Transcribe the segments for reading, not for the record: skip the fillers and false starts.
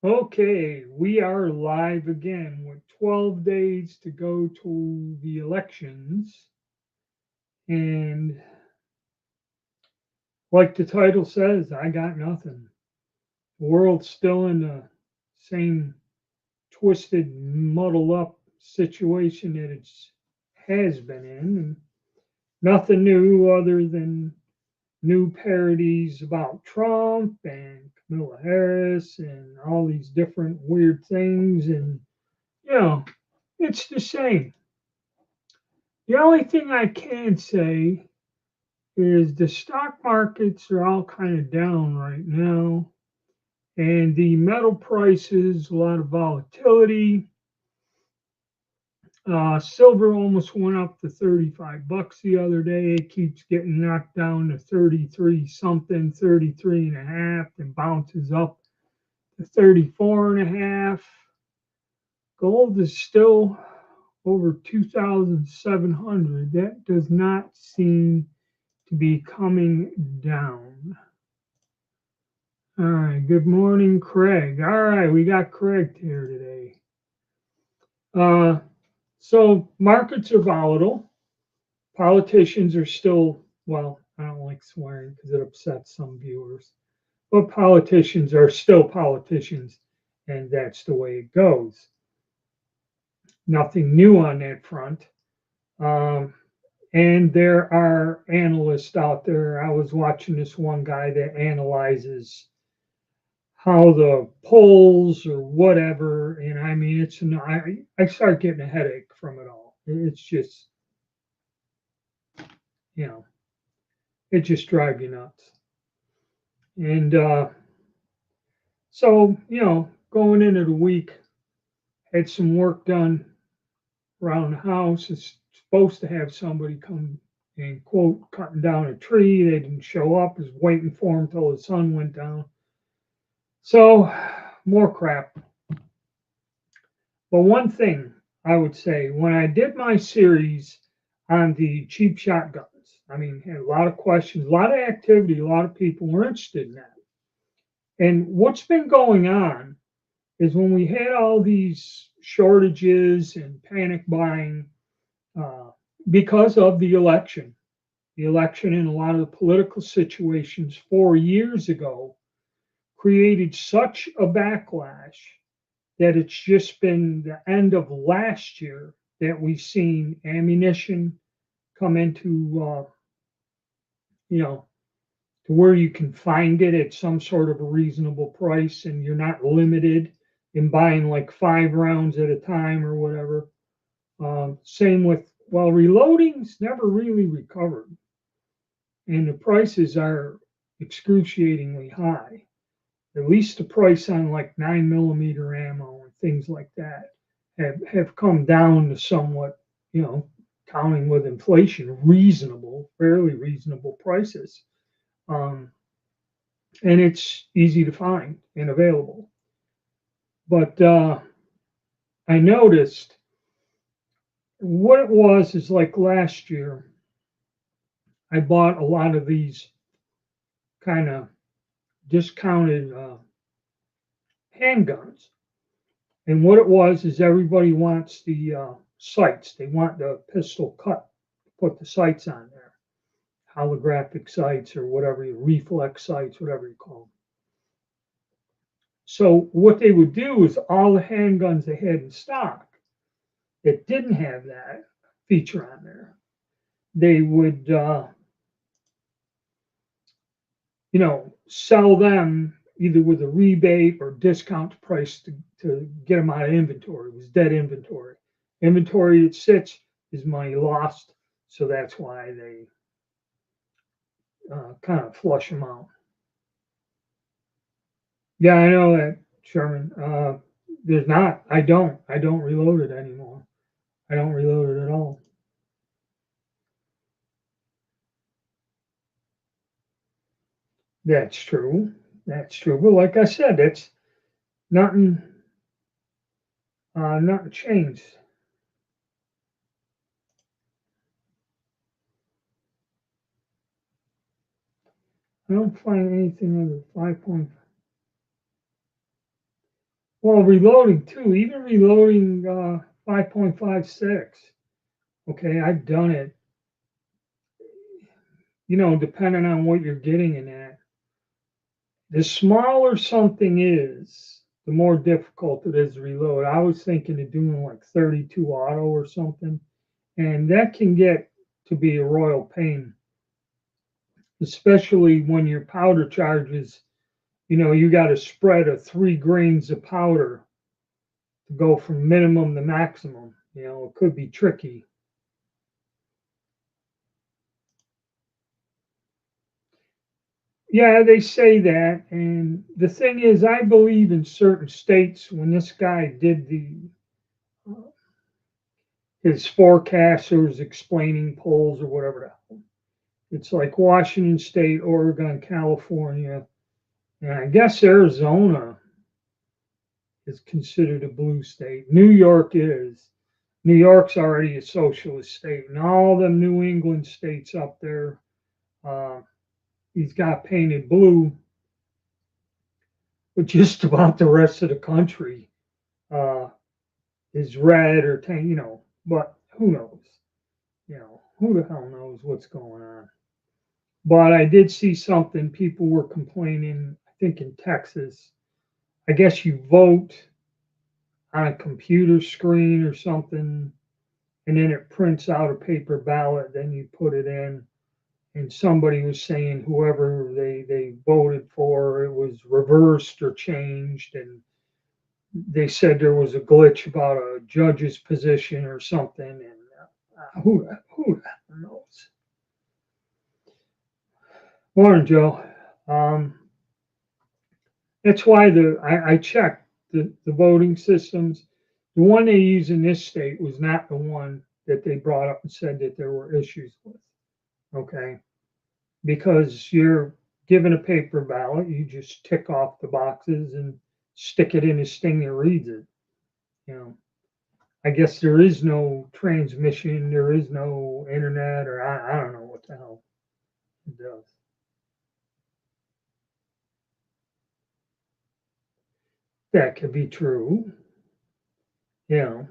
Okay, we are live again with 12 days to go to the elections. And like the title says, I got nothing. The world's still in the same twisted, muddled up situation that it has been in. And nothing new other than new parodies about Trump and Kamala Harris and all these different weird things. And, you know, it's the same. The only thing I can say is the stock markets are all kind of down right now, and the metal prices, a lot of volatility. Silver almost went up to 35 bucks the other day. It keeps getting knocked down to 33 something, 33 and a half, and bounces up to 34 and a half. Gold is still over 2,700. That does not seem to be coming down. All right. Good morning, Craig. All right. We got Craig here today. Uh, so markets are volatile. Politicians are still, well, I don't like swearing because it upsets some viewers, but politicians are still politicians, and that's the way it goes. Nothing new on that front. Um, and there are analysts out there. I was watching this one guy that analyzes how the polls or whatever, and I mean, I start getting a headache from it all. It's just, you know, it just drives you nuts. And so, going into the week, had some work done around the house. It's supposed to have somebody come and quote cutting down a tree. They didn't show up. I was waiting for them till the sun went down. So more crap. But one thing I would say, when I did my series on the cheap shotguns, I mean, had a lot of questions, a lot of activity, a lot of people were interested in that. And what's been going on is when we had all these shortages and panic buying uh, because of the election and a lot of the political situations 4 years ago created such a backlash that it's just been the end of last year that we've seen ammunition come into, you know, to where you can find it at some sort of a reasonable price and you're not limited in buying like 5 rounds at a time or whatever. Same with, well, reloading's never really recovered and the prices are excruciatingly high. At least the price on like 9mm ammo and things like that have come down to somewhat, you know, counting with inflation, reasonable, fairly reasonable prices. Um, and it's easy to find and available. But I noticed what it was is like last year, I bought a lot of these kind of discounted handguns. And what it was is everybody wants the sights. They want the pistol cut, put the sights on there, holographic sights or whatever, reflex sights, whatever you call them. So what they would do is all the handguns they had in stock that didn't have that feature on there, they would, sell them either with a rebate or discount price to get them out of inventory. It was dead inventory. Inventory that sits is money lost. So that's why they kind of flush them out. Yeah, I know that, Sherman. There's not. I don't reload it anymore. I don't reload it at all. That's true. That's true. But like I said, that's nothing. Nothing changed. I don't find anything under 5 point. Well, reloading too, even reloading 5.56. Okay, I've done it, depending on what you're getting in that. The smaller something is, the more difficult it is to reload. I was thinking of doing like 32 auto or something, and that can get to be a royal pain, especially when your powder charges, you got to spread a 3 grains of powder to go from minimum to maximum. It could be tricky. Yeah, they say that. And the thing is, I believe in certain states when this guy did uh, his forecasters explaining polls or whatever the hell. It's like Washington State, Oregon, California, and I guess Arizona is considered a blue state. New York is. New York's already a socialist state, and all the New England states up there, uh, he's got painted blue, but just about the rest of the country uh, is red or tan, but who knows? Who the hell knows what's going on? But I did see something people were complaining, I think in Texas. I guess you vote on a computer screen or something, and then it prints out a paper ballot, then you put it in. And somebody was saying whoever they voted for, it was reversed or changed. And they said there was a glitch about a judge's position or something. And who knows? Morning, Joe. Um, that's why I checked the voting systems. The one they use in this state was not the one that they brought up and said that there were issues with. Okay, because you're given a paper ballot, you just tick off the boxes and stick it in this thing that reads it. You know, I guess there is no transmission, there is no internet, or I don't know what the hell it does. That could be true. You know,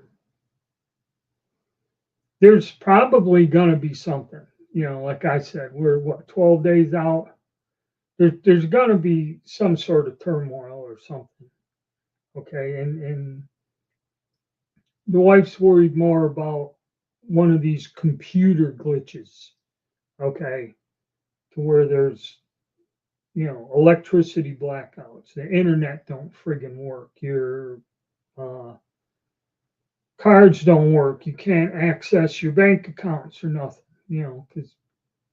there's probably going to be something. Like I said, we're what 12 days out. There's going to be some sort of turmoil or something. Okay, and the wife's worried more about one of these computer glitches. Okay, to where there's electricity blackouts, the internet don't friggin' work, your uh, cards don't work, you can't access your bank accounts or nothing. Because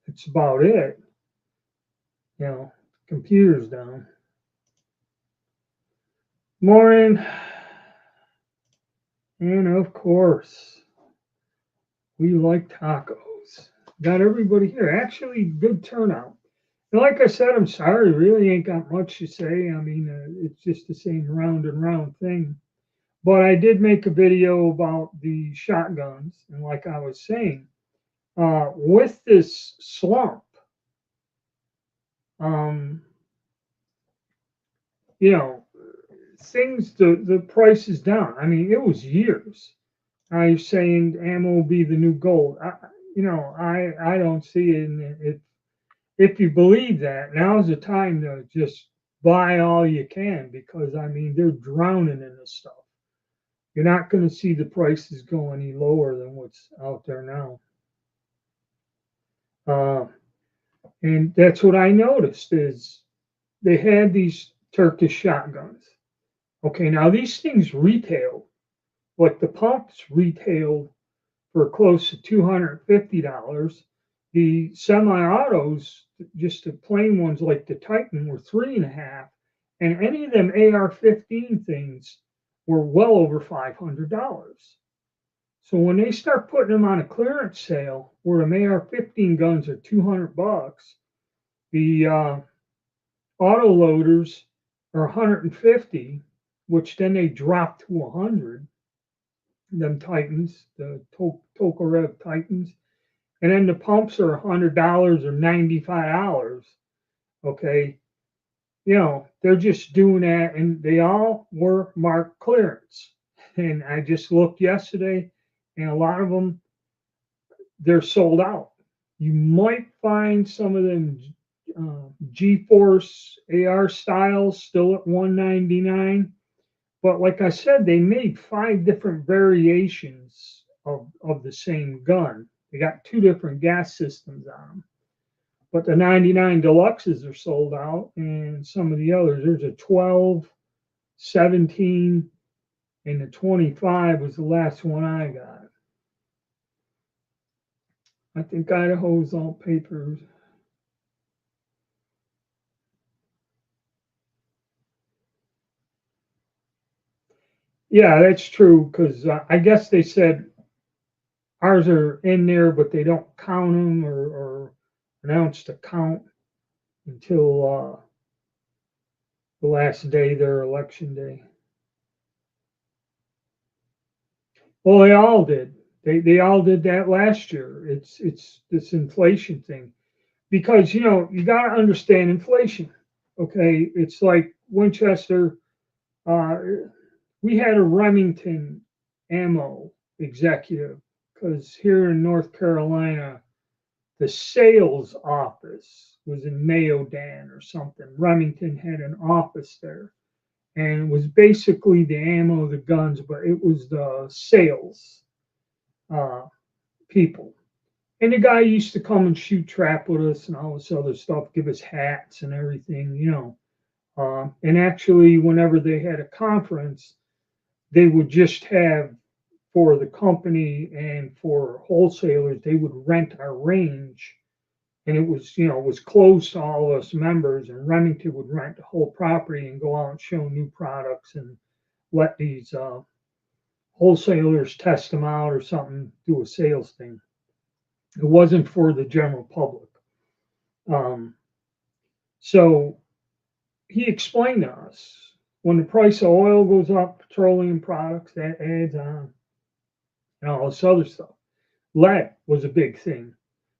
it's about it. Computer's down. Morning, and of course, we like tacos. Got everybody here. Actually, good turnout. And like I said, I'm sorry, really ain't got much to say. I mean, it's just the same round and round thing. But I did make a video about the shotguns, and like I was saying, with this slump, um, you know, things the price is down. I mean, it was years. I was saying ammo will be the new gold. I don't see it. And if you believe that, now's the time to just buy all you can because I mean they're drowning in this stuff. You're not going to see the prices go any lower than what's out there now. Uh, and that's what I noticed is they had these Turkish shotguns. Okay, now these things retail, like the pumps retailed for close to $250. The semi-autos, just the plain ones like the Titan, were 3.5, and any of them AR-15 things were well over $500. So when they start putting them on a clearance sale, where the AR-15 guns are $200, the auto loaders are 150, which then they drop to 100. Them Titans, the Tokarev Titans, and then the pumps are $100 or $95. Okay, they're just doing that, and they all were marked clearance. And I just looked yesterday, and a lot of them, they're sold out. You might find some of them G-Force AR styles still at 199, but like I said, they made five different variations of the same gun. They got two different gas systems on them. But the 99 deluxes are sold out, and some of the others. There's a 12, 17, and the 25 was the last one I got. I think Idaho's all papers. Yeah, that's true, because I guess they said ours are in there, but they don't count them or announce the count until the last day, their election day. Well, they all did. They all did that last year. It's this inflation thing, because you got to understand inflation. Okay, it's like Winchester. Uh, we had a Remington ammo executive, because here in North Carolina, the sales office was in Mayodan or something. Remington had an office there, and it was basically the ammo, the guns, but it was the sales uh, people. And the guy used to come and shoot trap with us and all this other stuff, give us hats and everything. And actually, whenever they had a conference, they would just have, for the company and for wholesalers, they would rent our range, and it was closed to all of us members. And Remington would rent the whole property and go out and show new products and let these wholesalers test them out or something, do a sales thing. It wasn't for the general public. Um, so he explained to us, when the price of oil goes up, petroleum products, that adds on, and all this other stuff. Lead was a big thing.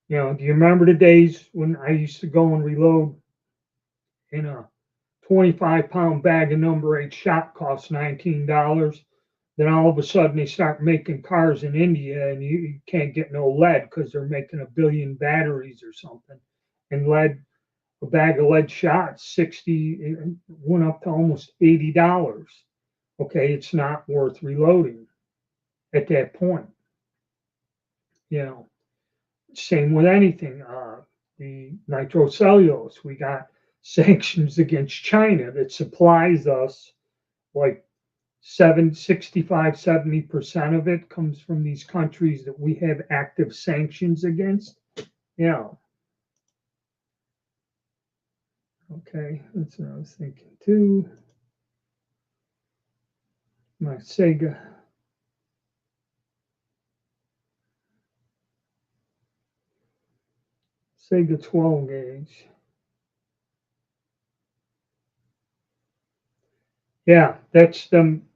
Do you remember the days when I used to go and reload in a 25-pound bag of number 8 shot cost $19? Then all of a sudden they start making cars in India, and you can't get no lead because they're making a billion batteries or something. And a bag of lead shots, 60, it went up to almost $80. Okay, it's not worth reloading at that point. You know, Same with anything. The nitrocellulose, we got sanctions against China that supplies us like 65, 70% of it comes from these countries that we have active sanctions against. Yeah. Okay. That's what I was thinking too. My Sega 12 gauge. Yeah, that's them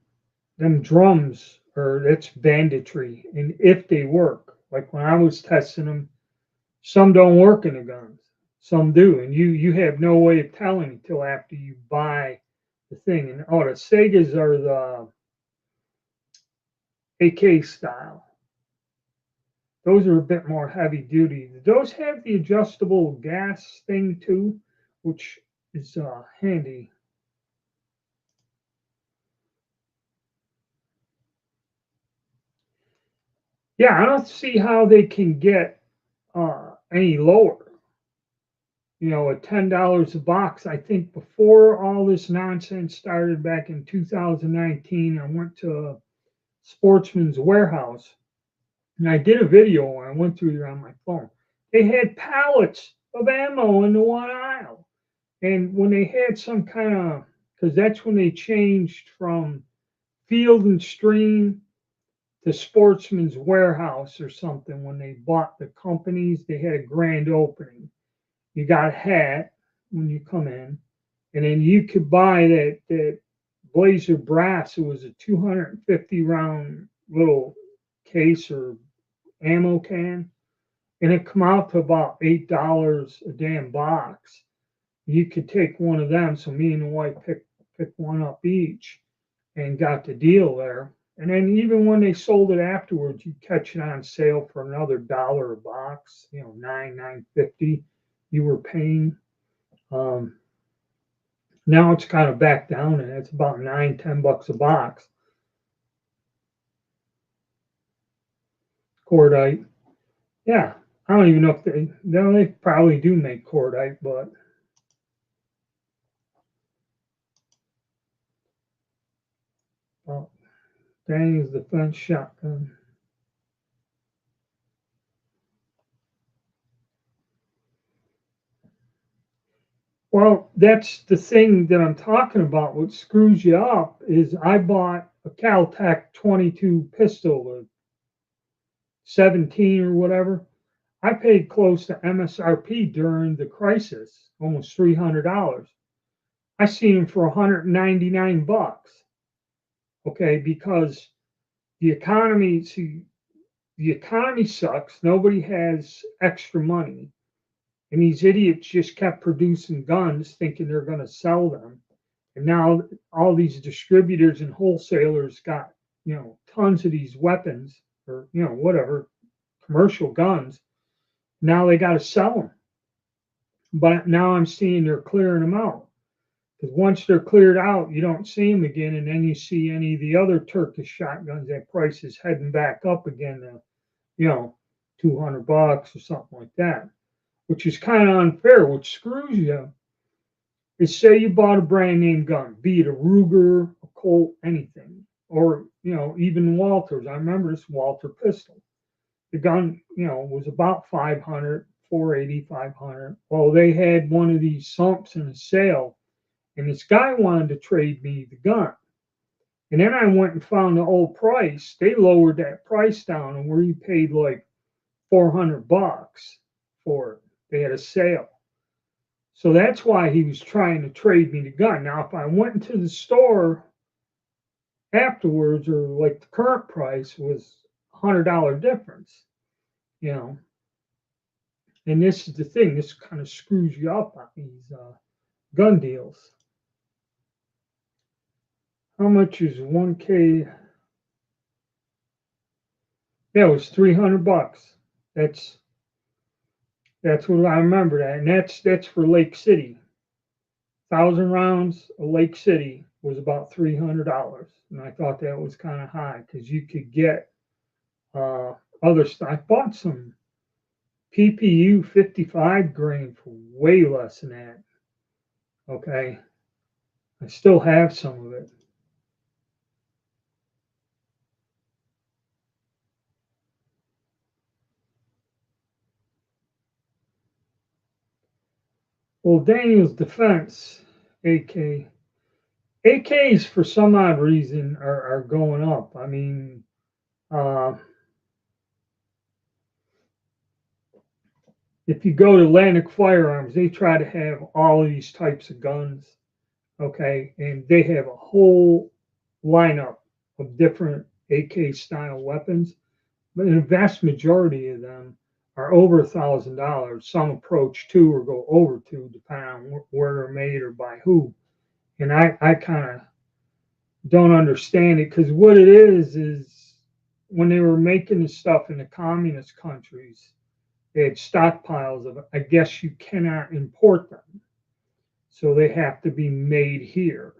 drums, or that's banditry. And if they work, like when I was testing them, some don't work in the guns, some do, and you have no way of telling until after you buy the thing. And the Segas are the AK style. Those are a bit more heavy duty. Those have the adjustable gas thing too, which is handy. Yeah, I don't see how they can get any lower. At $10 a box. I think before all this nonsense started back in 2019, I went to Sportsman's Warehouse, and I did a video and I went through there on my phone. They had pallets of ammo in the one aisle. And when they had some kind of, because that's when they changed from Field and Stream to Sportsman's Warehouse or something, when they bought the companies, they had a grand opening. You got a hat when you come in, and then you could buy that Blazer Brass. It was a 250 round little case or ammo can, and it come out to about $8 a damn box. you could take one of them. So me and the wife picked one up each and got the deal there. And then even when they sold it afterwards, you catch it on sale for another dollar a box, $9.50 you were paying. Um, Now it's kind of back down and it's about 9, $10 a box. Cordite. Yeah. I don't even know if they probably do make cordite, but Daniel's defense shotgun. Well, that's the thing that I'm talking about. What screws you up is I bought a Caltech 22 pistol, or 17 or whatever. I paid close to MSRP during the crisis, almost $300. I seen them for 199 bucks. Okay, because the economy, see, the economy sucks. Nobody has extra money. And these idiots just kept producing guns thinking they're going to sell them. And now all these distributors and wholesalers got, tons of these weapons or, whatever, commercial guns. Now they got to sell them. But now I'm seeing they're clearing them out. Because once they're cleared out, you don't see them again. And then you see any of the other Turkish shotguns, that price is heading back up again to, 200 bucks or something like that, which is kind of unfair. What screws you is, say you bought a brand name gun, be it a Ruger, a Colt, anything, or even Walters. I remember this Walter pistol. The gun, was about 500, 480, 500. Well, they had one of these sumps in a sale, and this guy wanted to trade me the gun. And then I went and found the old price. They lowered that price down, and where you paid like 400 bucks for it. They had a sale. So that's why he was trying to trade me the gun. Now, if I went into the store afterwards, or like the current price was $100 difference, you know. And this is the thing. This kind of screws you up on these gun deals. How much is 1K? Yeah, it was 300 bucks. That's that's what I remember that, and that's for Lake City. 1,000 rounds of Lake City was about $300, and I thought that was kind of high because you could get other stuff. I bought some PPU 55 grain for way less than that. Okay, I still have some of it. Well, Daniel's defense, AK. AKs for some odd reason are going up. I mean, uh, if you go to Atlantic Firearms, they try to have all of these types of guns. Okay, and they have a whole lineup of different AK style weapons, but the vast majority of them are over $1,000. Some approach two or go over two, depending on where they're made or by who. And I kind of don't understand it, because what it is when they were making the stuff in the communist countries, they had stockpiles of it. I guess you cannot import them, so they have to be made here.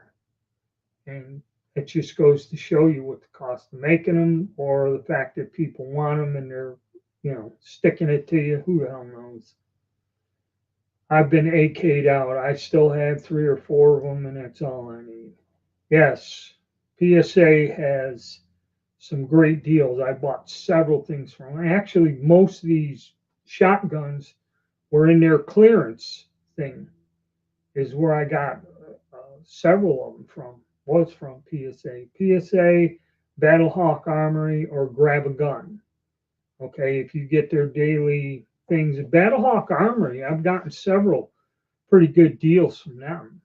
And it just goes to show you what the cost of making them, or the fact that people want them and they're, sticking it to you. Who the hell knows? I've been AK'd out. I still have 3 or 4 of them, and that's all I need. Yes, PSA has some great deals. I bought several things from them. Actually, most of these shotguns were in their clearance thing, is where I got several of them from. Was from PSA. PSA, Battlehawk Armory, or Grab a Gun. Okay, if you get their daily things. Battlehawk Armory, I've gotten several pretty good deals from them.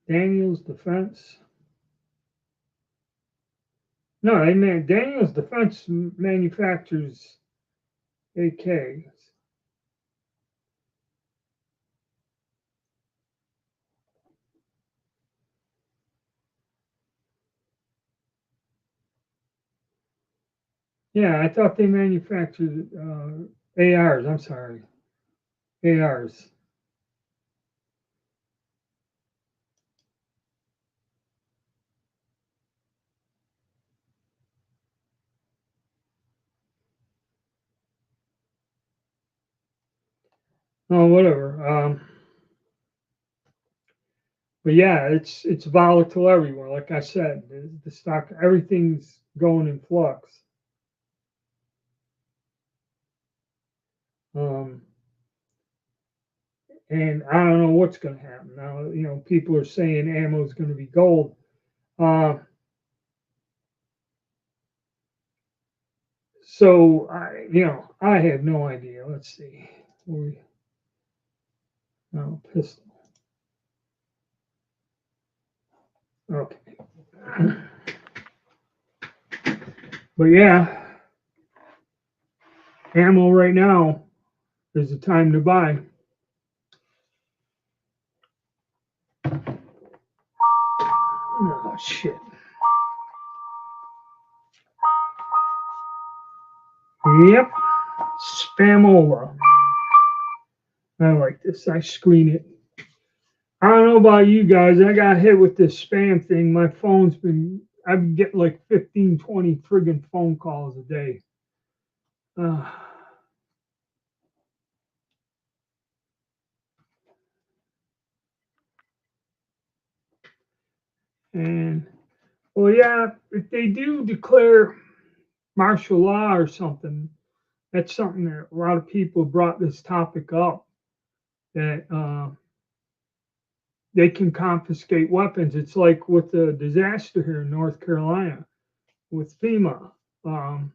Daniel's Defense. No, they man Daniels Defense manufactures AK. Yeah, I thought they manufactured ARs. I'm sorry, ARs. Oh, whatever. But yeah, it's volatile everywhere. Like I said, the stock, everything's going in flux. Um, and I don't know what's going to happen now. People are saying ammo is going to be gold. Uh, so I have no idea. Let's see. No pistol. Okay. But yeah, ammo right now is the time to buy. Oh shit. Yep. Spamola. I like this. I screen it. I don't know about you guys. I got hit with this spam thing. My phone's been, I'm getting like 15, 20 friggin' phone calls a day. Uh, and, well, yeah, if they do declare martial law or something, that's something that a lot of people brought this topic up that they can confiscate weapons. It's like with the disaster here in North Carolina with FEMA um,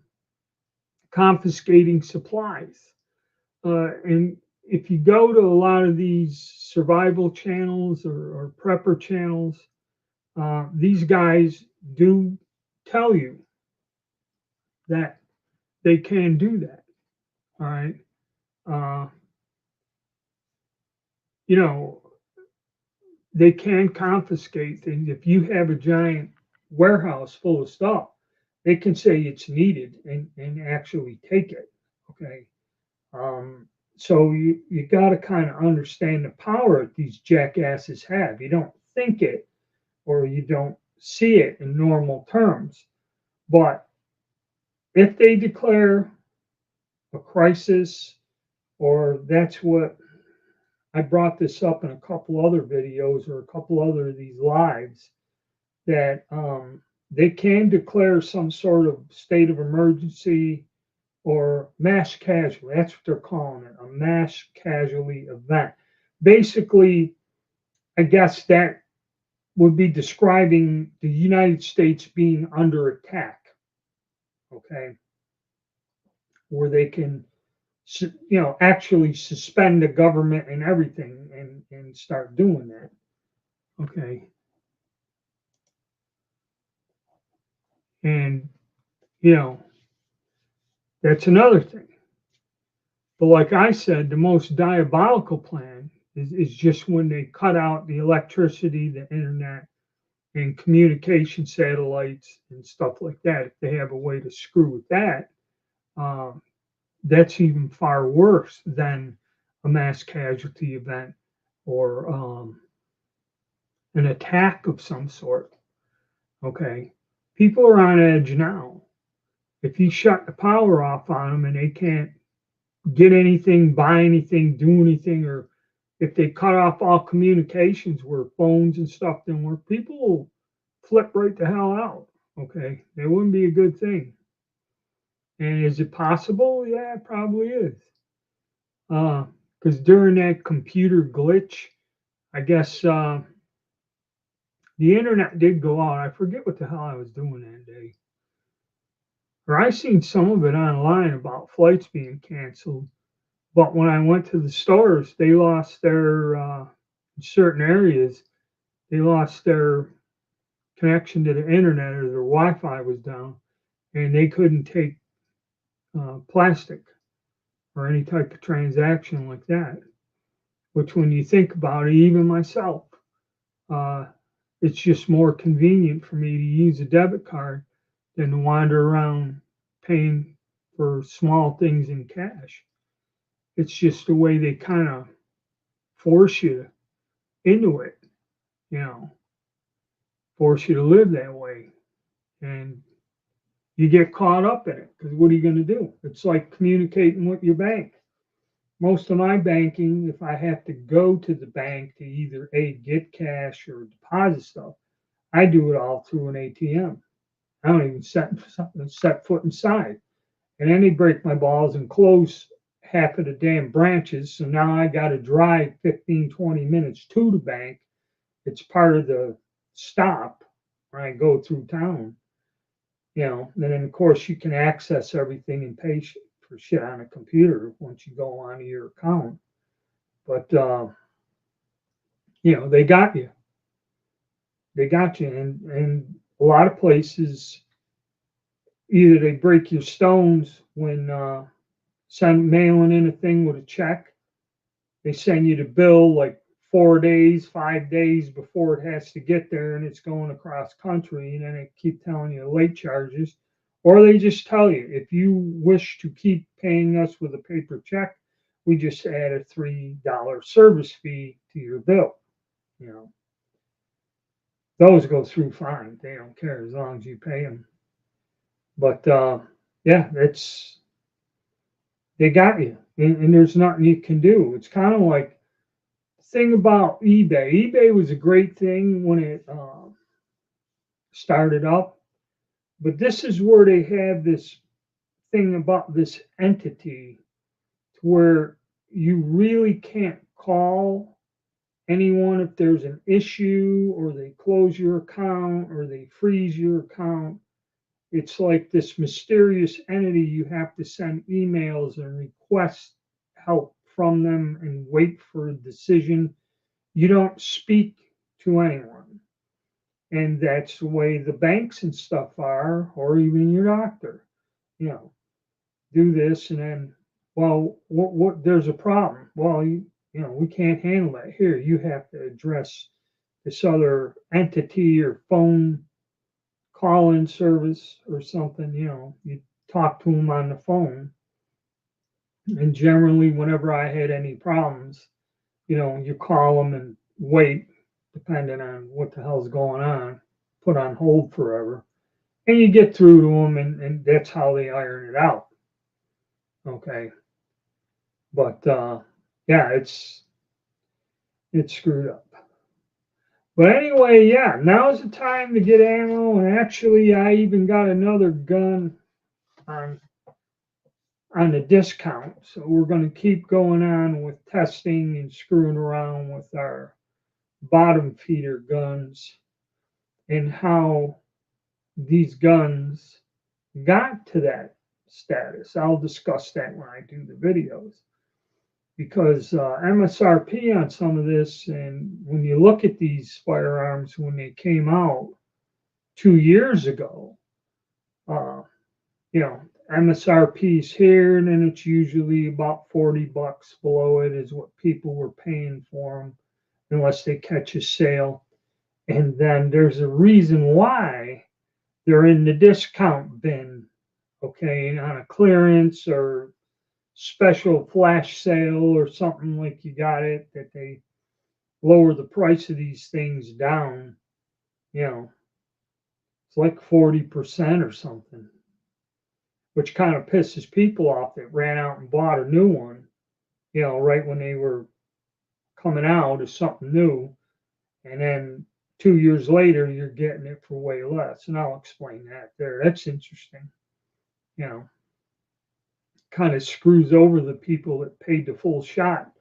confiscating supplies. And if you go to a lot of these survival channels or prepper channels, these guys do tell you that they can do that. All right. Uh, you know, they can confiscate things. If you have a giant warehouse full of stuff, they can say it's needed and actually take it. Okay. Um, so you got to kind of understand the power that these jackasses have. You don't think it or you don't see it in normal terms. But if they declare a crisis, or that's what I brought this up in a couple other videos or a couple other of these lives, that they can declare some sort of state of emergency or mass casualty. That's what they're calling it, a mass casualty event. Basically, I guess that would be describing the United States being under attack, okay, where they can, actually suspend the government and everything and start doing that, okay. And, you know, that's another thing. But like I said, the most diabolical plan is just when they cut out the electricity, the internet, and communication satellites and stuff like that. If they have a way to screw with that, um, that's even far worse than a mass casualty event or an attack of some sort. Okay. People are on edge now. If you shut the power off on them and they can't get anything, buy anything, do anything, or if they cut off all communications where phones and stuff didn't work, people will flip right the hell out. Okay. That wouldn't be a good thing. And is it possible? Yeah, it probably is. Because during that computer glitch, I guess the internet did go out. I forget what the hell I was doing that day. Or I seen some of it online about flights being canceled. But when I went to the stores, they lost their in certain areas. They lost their connection to the internet or their Wi-Fi was down, and they couldn't take plastic or any type of transaction like that. Which, when you think about it, even myself, uh, it's just more convenient for me to use a debit card than to wander around paying for small things in cash. It's just the way they kind of force you into it, you know, force you to live that way. And you get caught up in it because what are you going to do? It's like communicating with your bank. Most of my banking, if I have to go to the bank to either get cash or deposit stuff, I do it all through an ATM. I don't even set foot inside. And then they break my balls and close half of the damn branches. So now I got to drive 15, 20 minutes to the bank. It's part of the stop when I go through town, and then of course you can access everything and pay for shit on a computer once you go onto your account. But, they got you. They got you. And a lot of places, either they break your stones when mailing in a thing with a check. They send you the bill like 4 days, 5 days before it has to get there, and it's going across country, and then they keep telling you late charges. Or they just tell you, if you wish to keep paying us with a paper check, we just add a $3 service fee to your bill. Those go through fine. They don't care as long as you pay them. But yeah, they got you, and there's nothing you can do. It's kind of like the thing about eBay. eBay was a great thing when it started up, but this is where they have this thing about this entity to where you really can't call anyone if there's an issue or they close your account or they freeze your account. It's like this mysterious entity. You have to send emails and request help from them and wait for a decision. You don't speak to anyone. And that's the way the banks and stuff are, or even your doctor. You know, do this and then, well, what there's a problem. Well, we can't handle that. Here, you have to address this other entity or phone call-in service or something. You talk to them on the phone. And generally, whenever I had any problems, you call them and wait, depending on what the hell's going on, put on hold forever, and you get through to them, and that's how they iron it out. Okay, but yeah, it's screwed up. But anyway, yeah, now's the time to get ammo, and actually, I even got another gun on a discount. So we're going to keep going on with testing and screwing around with our bottom feeder guns and how these guns got to that status. I'll discuss that when I do the videos. Because MSRP on some of this, and when you look at these firearms when they came out 2 years ago, uh, MSRP's here, and then it's usually about $40 below it is what people were paying for them, unless they catch a sale. And then there's a reason why they're in the discount bin, okay, on a clearance or special flash sale or something like you got it, that they lower the price of these things down. It's like 40% or something, which kind of pisses people off that ran out and bought a new one, right when they were coming out as something new. And then 2 years later, you're getting it for way less. And I'll explain that there. That's interesting. Kind of screws over the people that paid the full shot.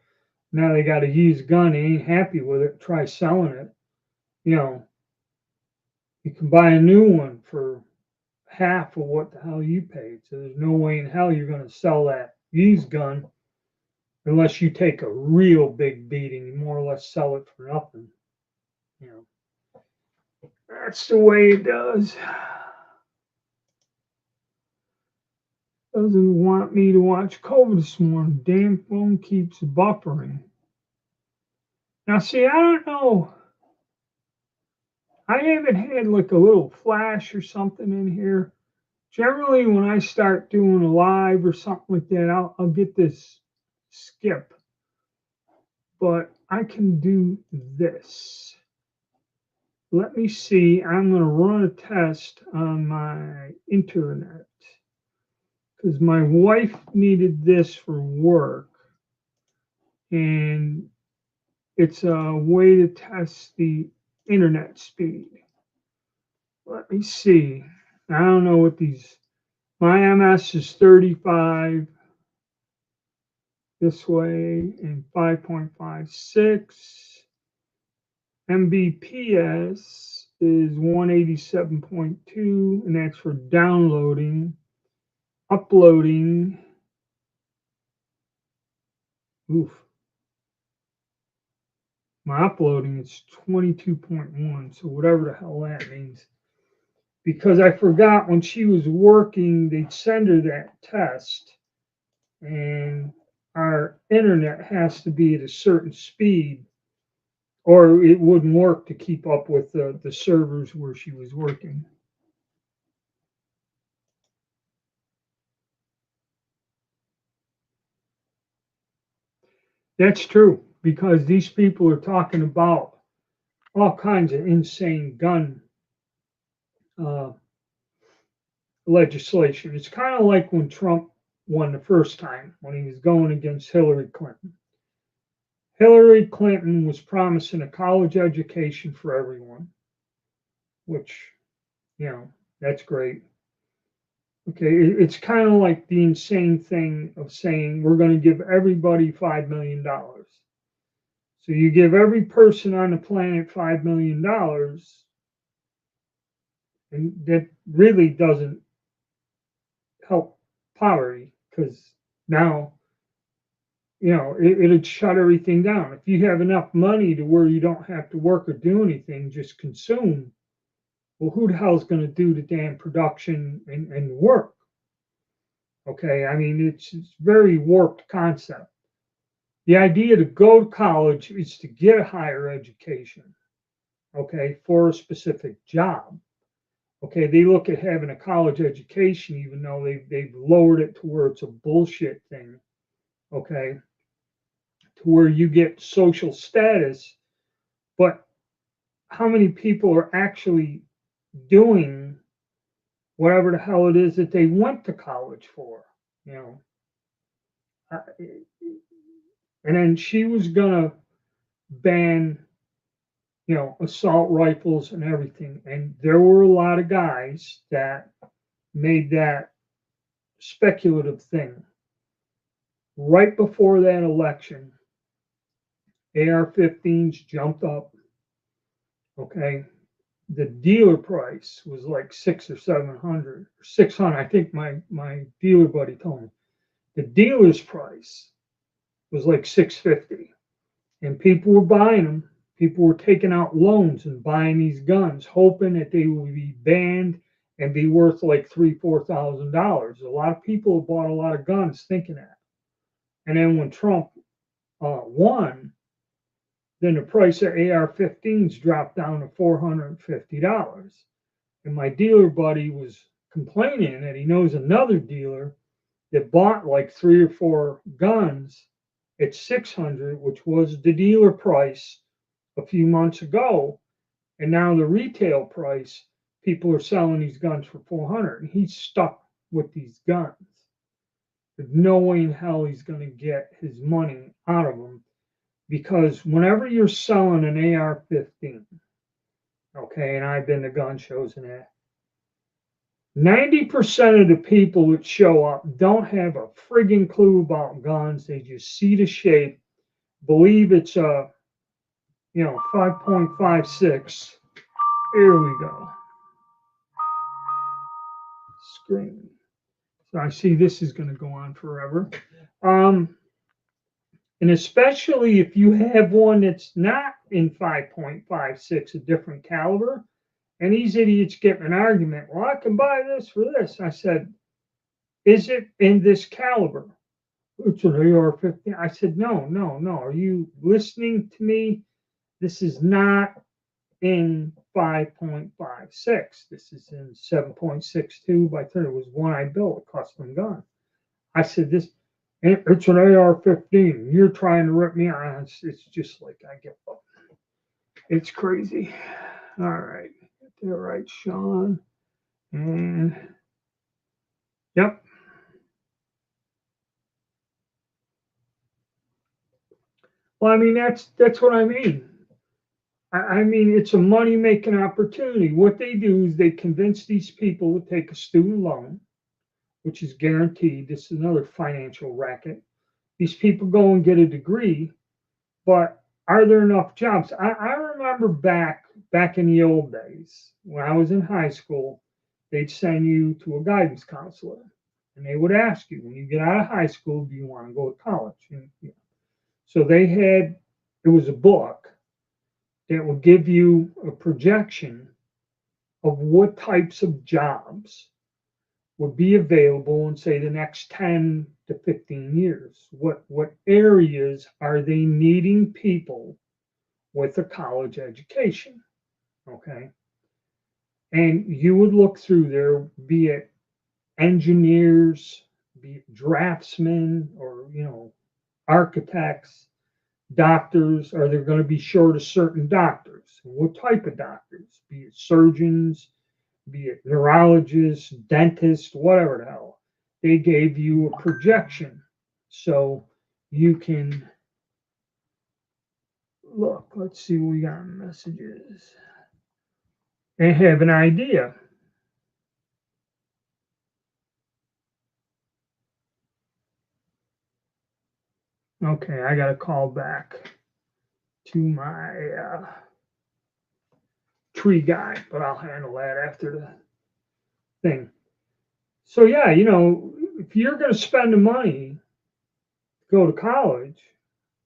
Now they got a used gun, they ain't happy with it, try selling it. You can buy a new one for half of what the hell you paid. So there's no way in hell you're going to sell that used gun unless you take a real big beating. You more or less sell it for nothing. That's the way it does. Doesn't want me to watch COVID this morning. Damn phone keeps buffering. Now, see, I don't know. I haven't had like a little flash or something in here. Generally, when I start doing a live or something like that, I'll get this skip. But I can do this. Let me see. I'm going to run a test on my internet because my wife needed this for work. And it's a way to test the internet speed. Let me see. I don't know what these. My MS is 35 this way and 5.56. Mbps is 187.2, and that's for downloading. Uploading. Oof. My uploading is 22.1, so whatever the hell that means. Because I forgot when she was working, they'd send her that test, and our internet has to be at a certain speed, or it wouldn't work to keep up with the servers where she was working. That's true, because these people are talking about all kinds of insane gun uh, legislation. It's kind of like when Trump won the first time when he was going against Hillary Clinton. Hillary Clinton was promising a college education for everyone, which, that's great. Okay, it's kind of like the insane thing of saying we're going to give everybody $5 million. So you give every person on the planet $5 million, and that really doesn't help poverty because now it'd shut everything down. If you have enough money to where you don't have to work or do anything, just consume. Well, who the hell's going to do the damn production and work? Okay, I mean it's very warped concept. The idea to go to college is to get a higher education, okay, for a specific job. Okay, they look at having a college education, even though they've lowered it to where it's a bullshit thing, okay, to where you get social status, but how many people are actually doing whatever the hell it is that they went to college for, you know? And then she was gonna ban, assault rifles and everything. And there were a lot of guys that made that speculative thing. Right before that election, AR-15s jumped up. Okay, the dealer price was like 600 or 600. I think my dealer buddy told me the dealer's price was like 650, and people were buying them. People were taking out loans and buying these guns, hoping that they would be banned and be worth like $3,000-4,000. A lot of people bought a lot of guns thinking that. And then when Trump won, then the price of AR-15s dropped down to $450. And my dealer buddy was complaining that he knows another dealer that bought like 3 or 4 guns at 600, which was the dealer price a few months ago, and now the retail price, people are selling these guns for 400, and he's stuck with these guns. There's no way in hell he's going to get his money out of them, because whenever you're selling an AR-15, okay, and I've been to gun shows and that, 90% of the people that show up don't have a friggin' clue about guns. They just see the shape, believe it's a 5.56. Here we go. Screen. So I see this is going to go on forever. And especially if you have one that's not in 5.56, a different caliber, And these idiots get in an argument. Well, I can buy this for this. I said, is it in this caliber? It's an AR-15. I said, no, no, no. Are you listening to me? This is not in 5.56. This is in 7.62 by 30. It was one I built, a custom gun. I said, it's an AR-15. You're trying to rip me on. It's just like I give up. It's crazy. All right. Get that right, Sean. And yep. Well, I mean, that's what I mean. I mean, it's a money making opportunity. What they do is they convince these people to take a student loan, which is guaranteed. This is another financial racket. These people go and get a degree, but are there enough jobs? I remember back in the old days when I was in high school, they'd send you to a guidance counselor, and they would ask you when you get out of high school, do you want to go to college? And, so it was a book that will give you a projection of what types of jobs would be available in, say, the next 10 to 15 years. What areas are they needing people with a college education? Okay. And you would look through there, be it engineers, be it draftsmen, or, architects, doctors. Are they going to be short of certain doctors? What type of doctors? Be it surgeons, be it neurologists, dentists, whatever the hell. They gave you a projection so you can look. Let's see what we got in messages and have an idea. Okay, I got to call back to my tree guy, but I'll handle that after the thing. So yeah, if you're going to spend the money to go to college,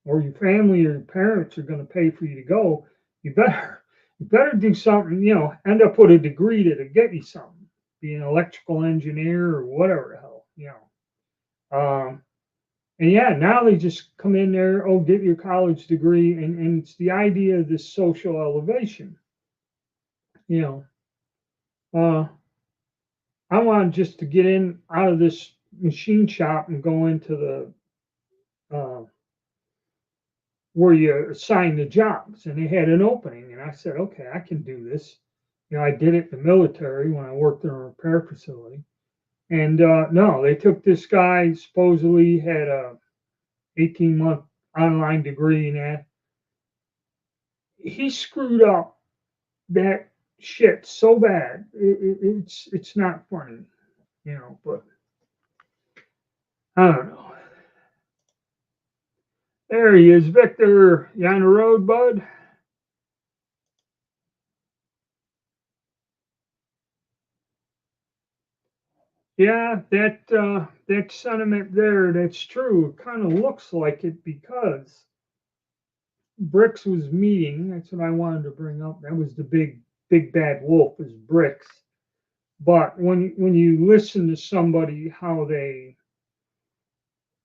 or your family or your parents are going to pay for you to go, you better do something. End up with a degree that'll get you something. Be an electrical engineer or whatever the hell. And yeah, now they just come in there, oh, get your college degree, and it's the idea of this social elevation. I want just to get in out of this machine shop and go into the where you assign the jobs, and they had an opening, and I said, okay, I can do this. I did it in the military when I worked in a repair facility, and no, they took this guy, supposedly had a 18-month online degree, and that he screwed up that shit so bad, it's not funny, but I don't know. There he is, Victor. You on the road, bud? Yeah, that sentiment there, that's true. It kind of looks like it because BRICS was meeting. That's what I wanted to bring up. That was the big bad wolf is BRICS. But when you listen to somebody how they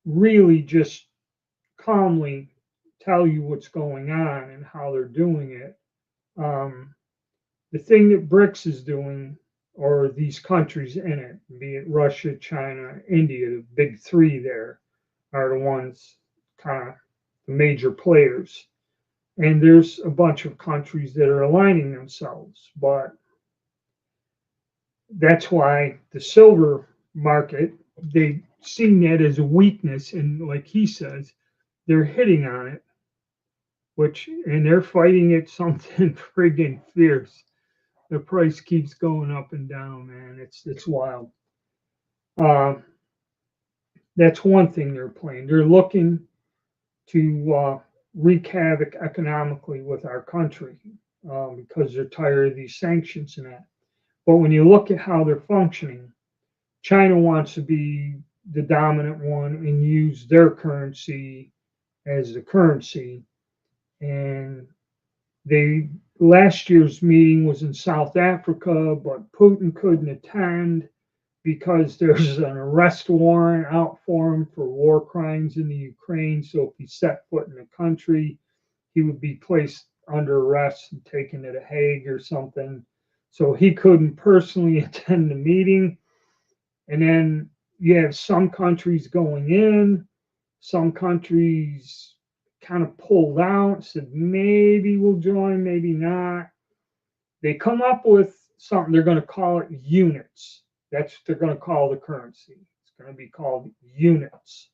really just calmly tell you what's going on and how they're doing it, the thing that BRICS is doing, or these countries in it, be it Russia, China, India, the big three there are the ones kind of the major players. And there's a bunch of countries that are aligning themselves. But that's why the silver market, they've seen that as a weakness. And like he says, they're hitting on it, and they're fighting it something friggin' fierce. The price keeps going up and down, man. It's wild. Uh, that's one thing they're playing. They're looking to wreak havoc economically with our country because they're tired of these sanctions and that. But when you look at how they're functioning, China wants to be the dominant one and use their currency as the currency, and They last year's meeting was in South Africa, but Putin couldn't attend because there's an arrest warrant out for him for war crimes in the Ukraine. So if he set foot in the country, he would be placed under arrest and taken to The Hague or something. So he couldn't personally attend the meeting. And then you have some countries going in, some countries kind of pulled out, said maybe we'll join, maybe not. They come up with something, they're going to call it units. That's what they're going to call the currency. It's going to be called units.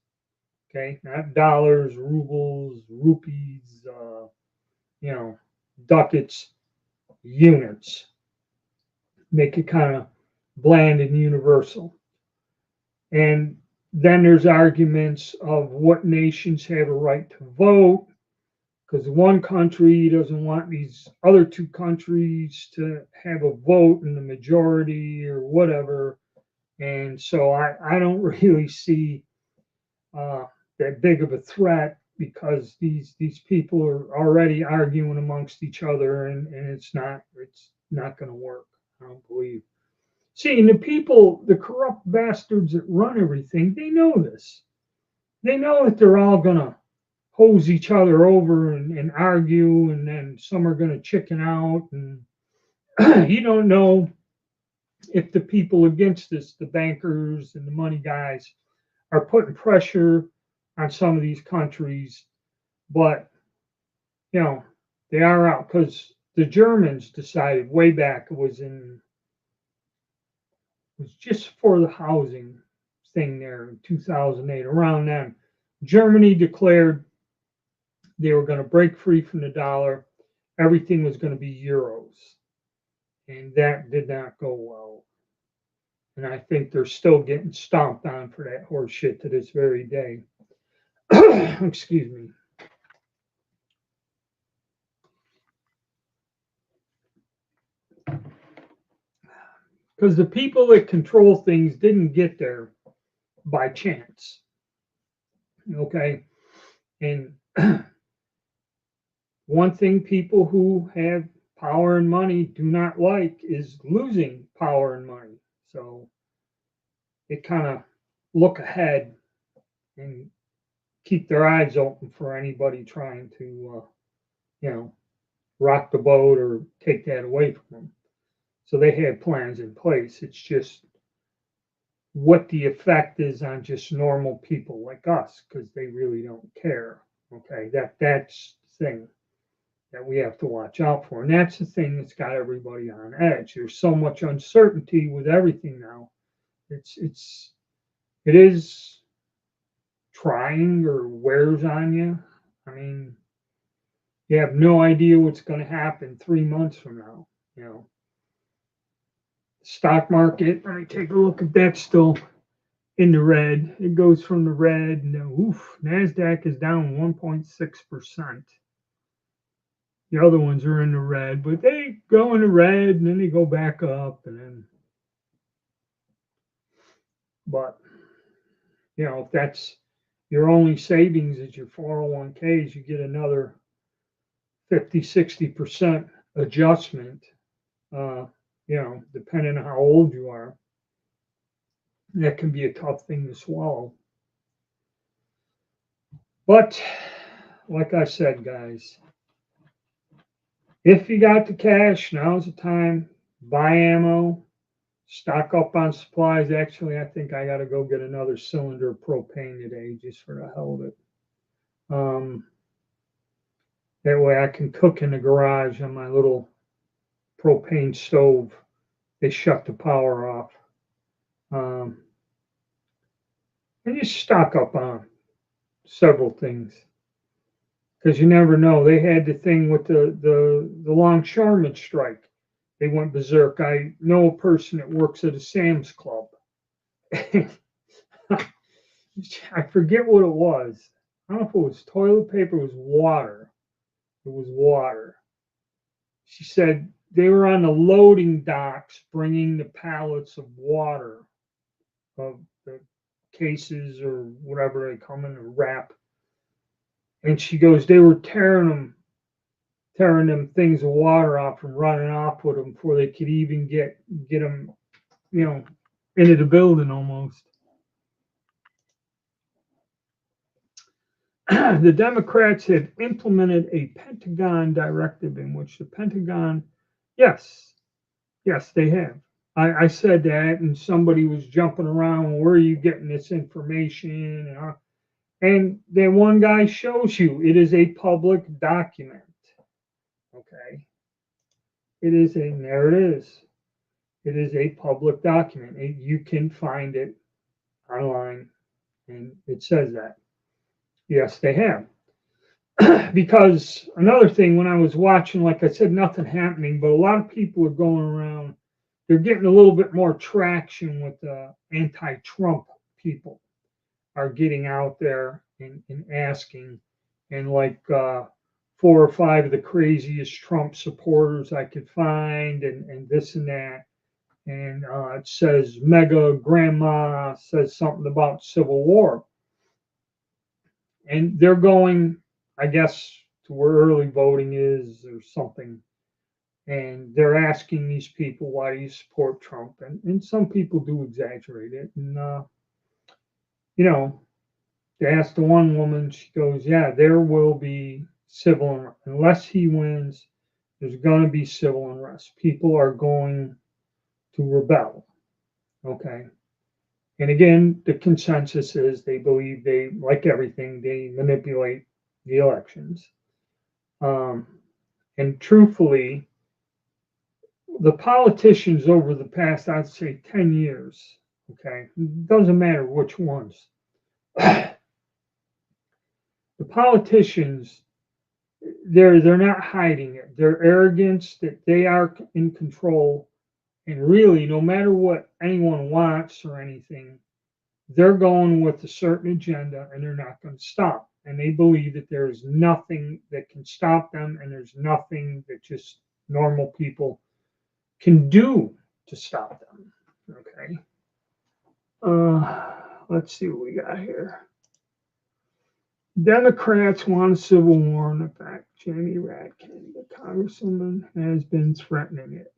Okay, not dollars, rubles, rupees, ducats, units. Make it kind of bland and universal. And then there's arguments of what nations have a right to vote, because one country doesn't want these other two countries to have a vote in the majority or whatever. And so I don't really see that big of a threat, because these people are already arguing amongst each other, and it's not going to work. I don't believe. See, and the people, the corrupt bastards that run everything, they know this. They know that they're all going to hose each other over and argue, and then some are going to chicken out. And you don't know if the people against this, the bankers and the money guys, are putting pressure on some of these countries. But, they are out, because the Germans decided way back, it was just for the housing thing there in 2008, around then. Germany declared they were going to break free from the dollar. Everything was going to be euros. And that did not go well. And I think they're still getting stomped on for that horse shit to this very day. Excuse me. Because the people that control things didn't get there by chance. Okay. And one thing people who have power and money do not like is losing power and money. So it kind of look ahead and keep their eyes open for anybody trying to, rock the boat or take that away from them. So they have plans in place. It's just what the effect is on just normal people like us, because they really don't care. Okay, that's the thing that we have to watch out for, and that's the thing that's got everybody on edge. There's so much uncertainty with everything now. It is trying, or wears on you. I mean, you have no idea what's going to happen 3 months from now. Stock market, let me take a look if that's still in the red. It goes from the red, and NASDAQ is down 1.6%. The other ones are in the red, but they go in the red and then they go back up, but if that's your only savings is your 401ks, you get another 50-60% adjustment, depending on how old you are. That can be a tough thing to swallow. But like I said, guys, if you got the cash, now's the time. Buy ammo, stock up on supplies. Actually, I think I got to go get another cylinder of propane today, just for the hell of it. That way I can cook in the garage on my little propane stove. They shut the power off. And just stock up on several things, because you never know. They had the thing with the longshoreman strike. They went berserk. I know a person that works at a Sam's Club. I forget what it was. I don't know if it was toilet paper, it was water. It was water. She said they were on the loading docks bringing the pallets of water, of the cases or whatever they come in a wrap. And she goes, they were tearing them tearing them things of water off and running off with them before they could even get them, you know, into the building almost. The Democrats had implemented a Pentagon directive in which the Pentagon, yes, yes, they have. I said that, and somebody was jumping around. Where are you getting this information? And then one guy shows you it is a public document. Okay, it is a there it is. It is a public document. You can find it online, and it says that. Yes, they have. Because another thing, when I was watching, like I said, nothing happening, but a lot of people are going around. They're getting a little bit more traction with the anti-Trump people are getting out there and asking, and like 4 or 5 of the craziest Trump supporters I could find, and this and that. And it says mega grandma says something about civil war, and they're going, I guess, to where early voting is or something, and they're asking these people, why do you support Trump? And some people do exaggerate it, and you know, they asked the one woman, she goes, yeah, there will be civil unless he wins. There's going to be civil unrest. People are going to rebel. Okay. And again, the consensus is they believe they, like everything, they manipulate the elections. Um, and truthfully, the politicians over the past, I'd say 10 years, okay, doesn't matter which ones, the politicians, they're not hiding it. Their arrogance that they are in control, and really, no matter what anyone wants or anything, they're going with a certain agenda and they're not going to stop. And they believe that there is nothing that can stop them, and there's nothing that just normal people can do to stop them. Okay. Let's see what we got here. Democrats want a civil war. In effect, Jamie Radkin, the congresswoman, has been threatening it.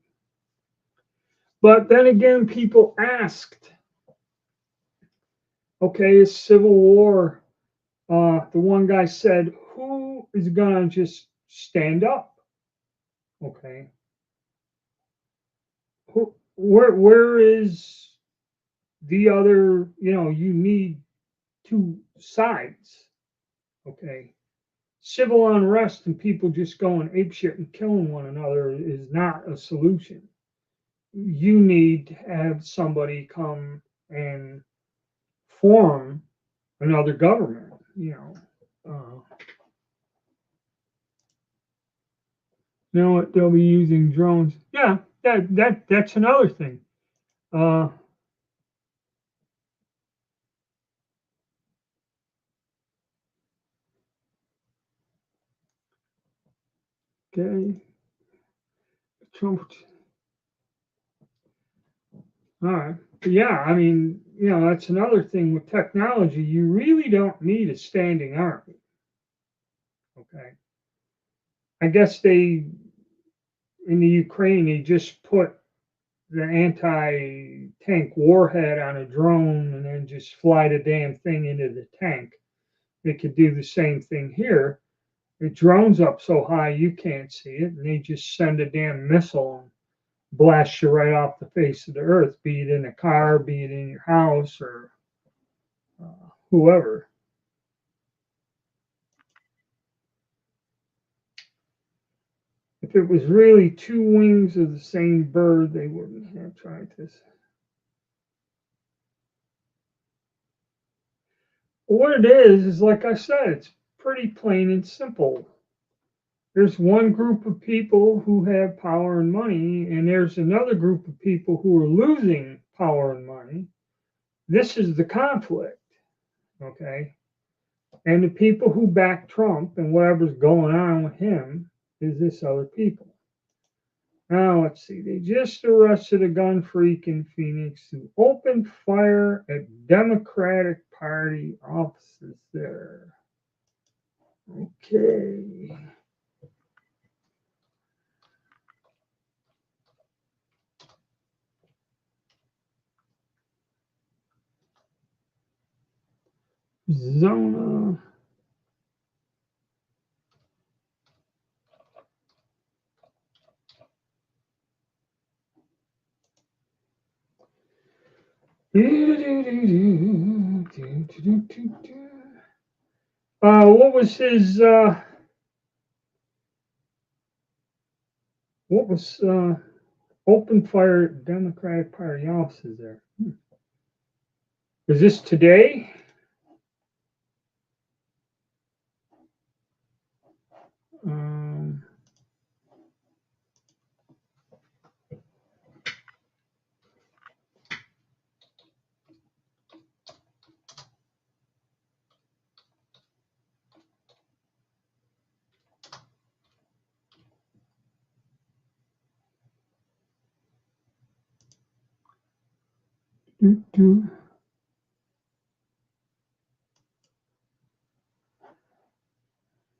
But then again, people asked, okay, a civil war. The one guy said, who is going to just stand up? Okay. Where is the other, you need two sides. Okay. Civil unrest and people just going apeshit and killing one another is not a solution. You need to have somebody come and form another government, what they'll be using drones. Yeah, that's another thing. Uh, okay, Trump. All right. Yeah, I mean, that's another thing with technology. You really don't need a standing army. Okay. I guess in the Ukraine, they just put the anti-tank warhead on a drone and then just fly the damn thing into the tank. They could do the same thing here. The drone's up so high you can't see it, and they just send a damn missile and blast you right off the face of the earth, be it in a car, be it in your house, or whoever. If it was really two wings of the same bird, they wouldn't have tried this. What it is like I said, it's pretty plain and simple. There's one group of people who have power and money, and there's another group of people who are losing power and money. This is the conflict, okay? And the people who back Trump and whatever's going on with him is this other people. Now, let's see. They just arrested a gun freak in Phoenix who opened fire at Democratic Party offices there. Okay. Zona. What was his? What was open fire Democratic Party offices there? Is this today? Um,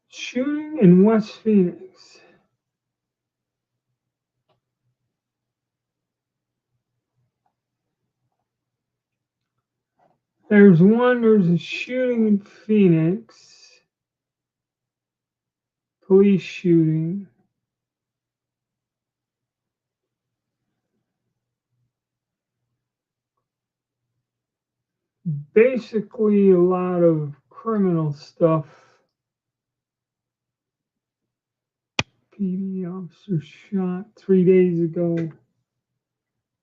shooting in West Phoenix. There's a shooting in Phoenix. Police shooting. Basically, a lot of criminal stuff. PD officer shot 3 days ago,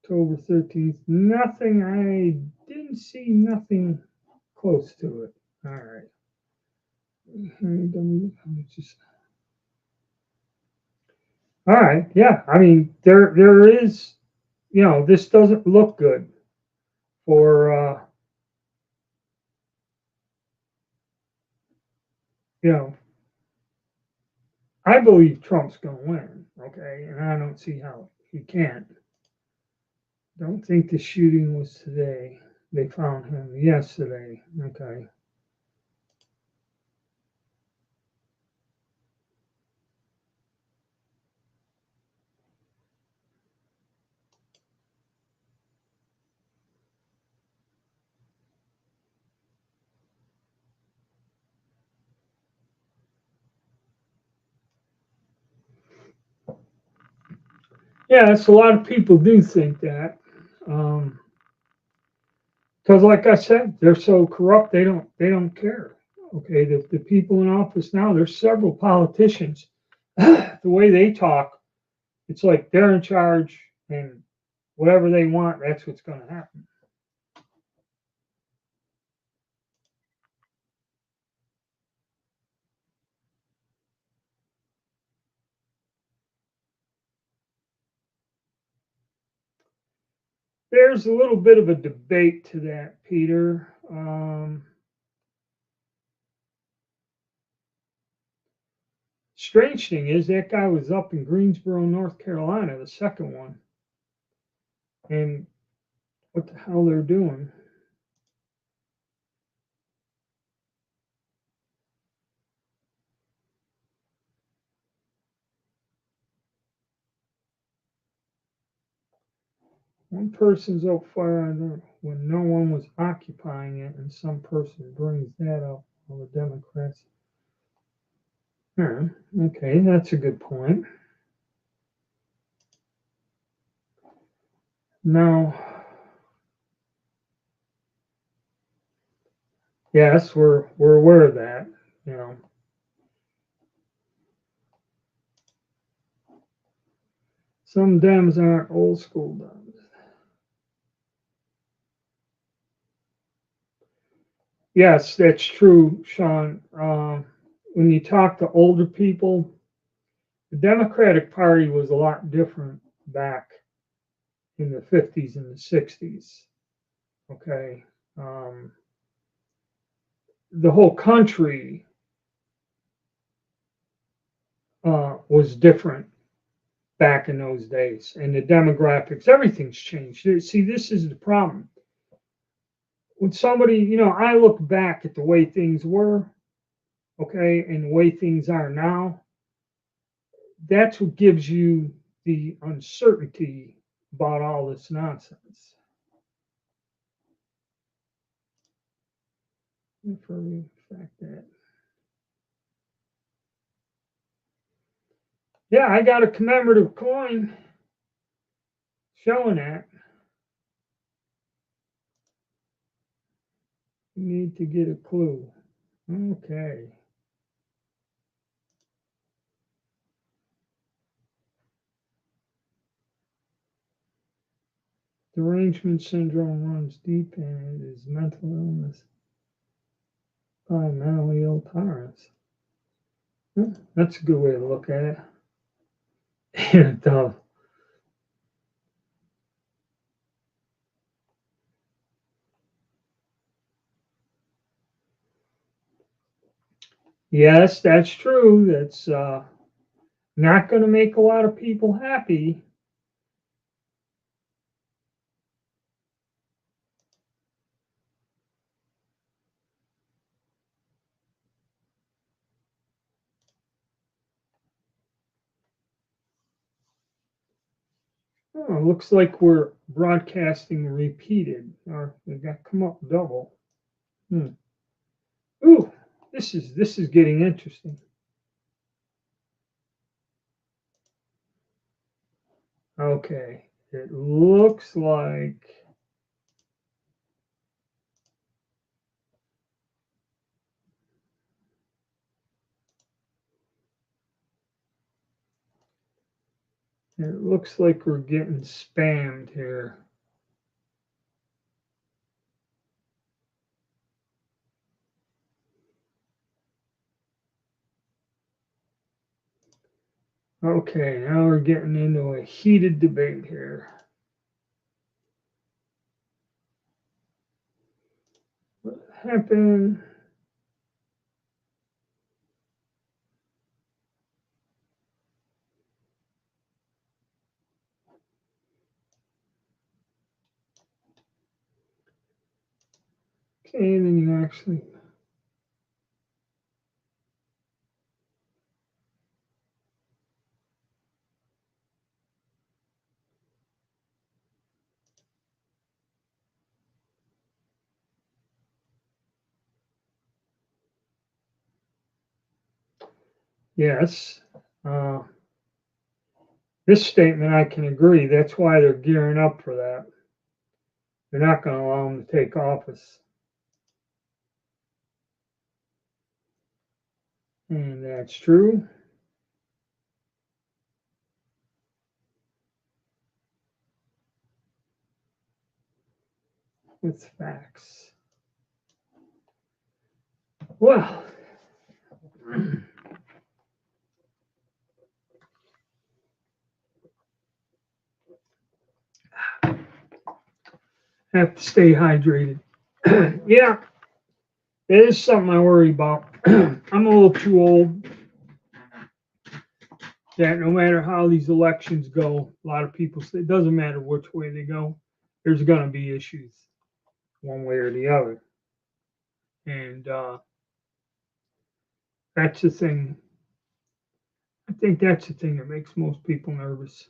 October 13th. Nothing, I didn't see nothing close to it. All right. All right. Yeah. I mean, there is, this doesn't look good for, you know, I believe Trump's going to win. Okay. And I don't see how he can't. Don't think the shooting was today. They found him yesterday. Okay. Yeah, that's a lot of people do think that. Because like I said, they're so corrupt they don't care. Okay, the people in office now, there's several politicians. The way they talk, it's like they're in charge and whatever they want, that's what's going to happen. There's a little bit of a debate to that, Peter. Strange thing is that guy was up in Greensboro, North Carolina, the second one, and what the hell they're doing? One person's up fire when no one was occupying it, and some person brings that up. All the Democrats. Okay, that's a good point. Now, yes, we're aware of that. You know, some Dems aren't old school Dems. Yes, that's true, Sean. When you talk to older people, the Democratic Party was a lot different back in the 50s and the 60s. Okay. The whole country was different back in those days, and the demographics, everything's changed. See, this is the problem. When somebody, I look back at the way things were, okay, and the way things are now, that's what gives you the uncertainty about all this nonsense. For the fact that, yeah, I got a commemorative coin showing that. You need to get a clue. Okay. Derangement syndrome runs deep and it is mental illness by mentally ill tolerance. That's a good way to look at it. And yes, that's true. That's not going to make a lot of people happy. Oh, looks like we're broadcasting repeated, or we got come up double. Ooh, this is getting interesting. Okay, it looks like we're getting spammed here. Okay, now we're getting into a heated debate here. What happened? Okay, then you actually. Yes. This statement I can agree. That's why they're gearing up for that. They're not going to allow him to take office. And that's true. With facts. Well, have to stay hydrated. Yeah, it is something I worry about. I'm a little too old that no matter how these elections go, a lot of people say it doesn't matter which way they go, there's going to be issues one way or the other. And that's the thing. I think that's the thing that makes most people nervous.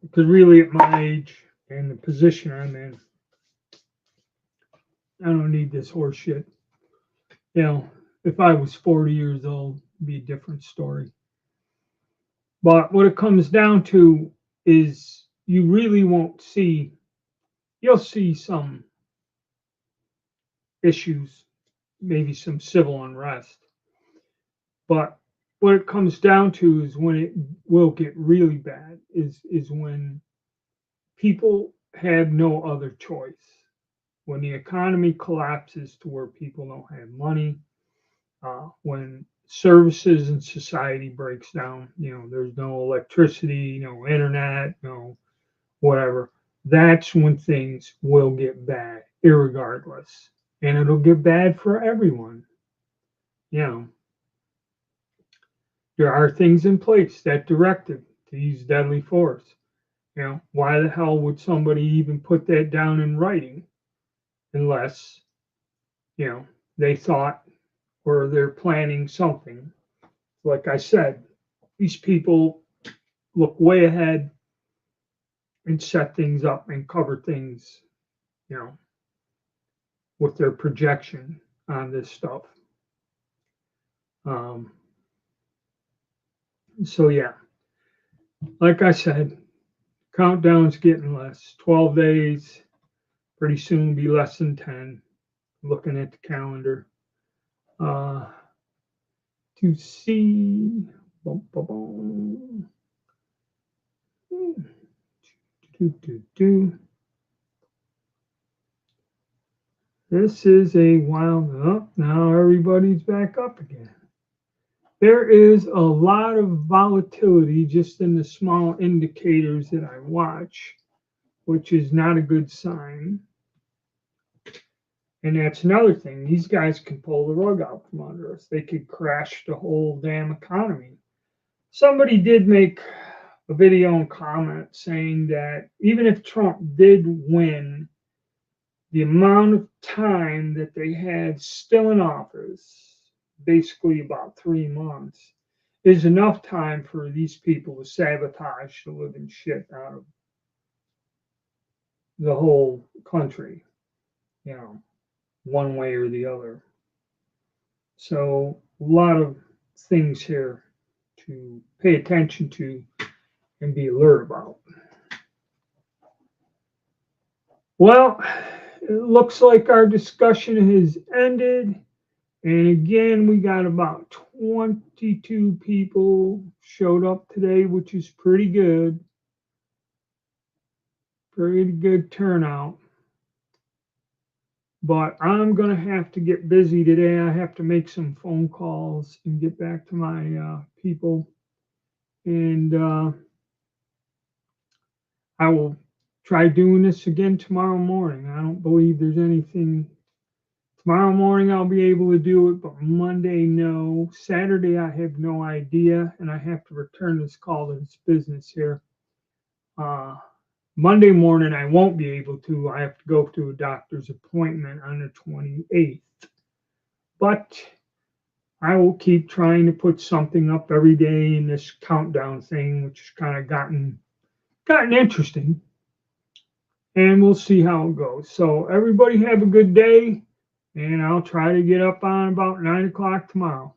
Because really, at my age and the position I'm in, I don't need this horse shit. You know, if I was 40 years old, it'd be a different story. But what it comes down to is you really won't see, you'll see some issues, maybe some civil unrest. But what it comes down to is when it will get really bad is when people have no other choice. When the economy collapses to where people don't have money, when services in society breaks down, there's no electricity, no internet, no whatever. That's when things will get bad, irregardless, and it'll get bad for everyone. You know, there are things in place that directive to use deadly force. Why the hell would somebody even put that down in writing unless, they thought or they're planning something? Like I said, these people look way ahead. and set things up and cover things, you know, with their projection on this stuff. Um, so yeah, like I said, countdown's getting less. 12 days, pretty soon be less than 10. Looking at the calendar uh, to see. Bum, bum, bum. This is a wild up. Now everybody's back up again. There is a lot of volatility just in the small indicators that I watch, which is not a good sign. And that's another thing. These guys can pull the rug out from under us. They could crash the whole damn economy. Somebody did make a video and comment saying that even if Trump did win, the amount of time that they had still in office, basically about 3 months, is enough time for these people to sabotage the living shit out of the whole country, you know, one way or the other. So a lot of things here to pay attention to and be alert about. Well, it looks like our discussion has ended. And again, we got about 22 people showed up today, which is pretty good. Pretty good turnout. But I'm going to have to get busy today. I have to make some phone calls and get back to my people. And I will try doing this again tomorrow morning. I don't believe there's anything. Tomorrow morning I'll be able to do it, but Monday, no. Saturday, I have no idea, and I have to return this call to this business here. Monday morning, I won't be able to. I have to go to a doctor's appointment on the 28th. But I will keep trying to put something up every day in this countdown thing, which has kind of gotten interesting. And we'll see how it goes. So everybody have a good day, and I'll try to get up on about 9 o'clock tomorrow.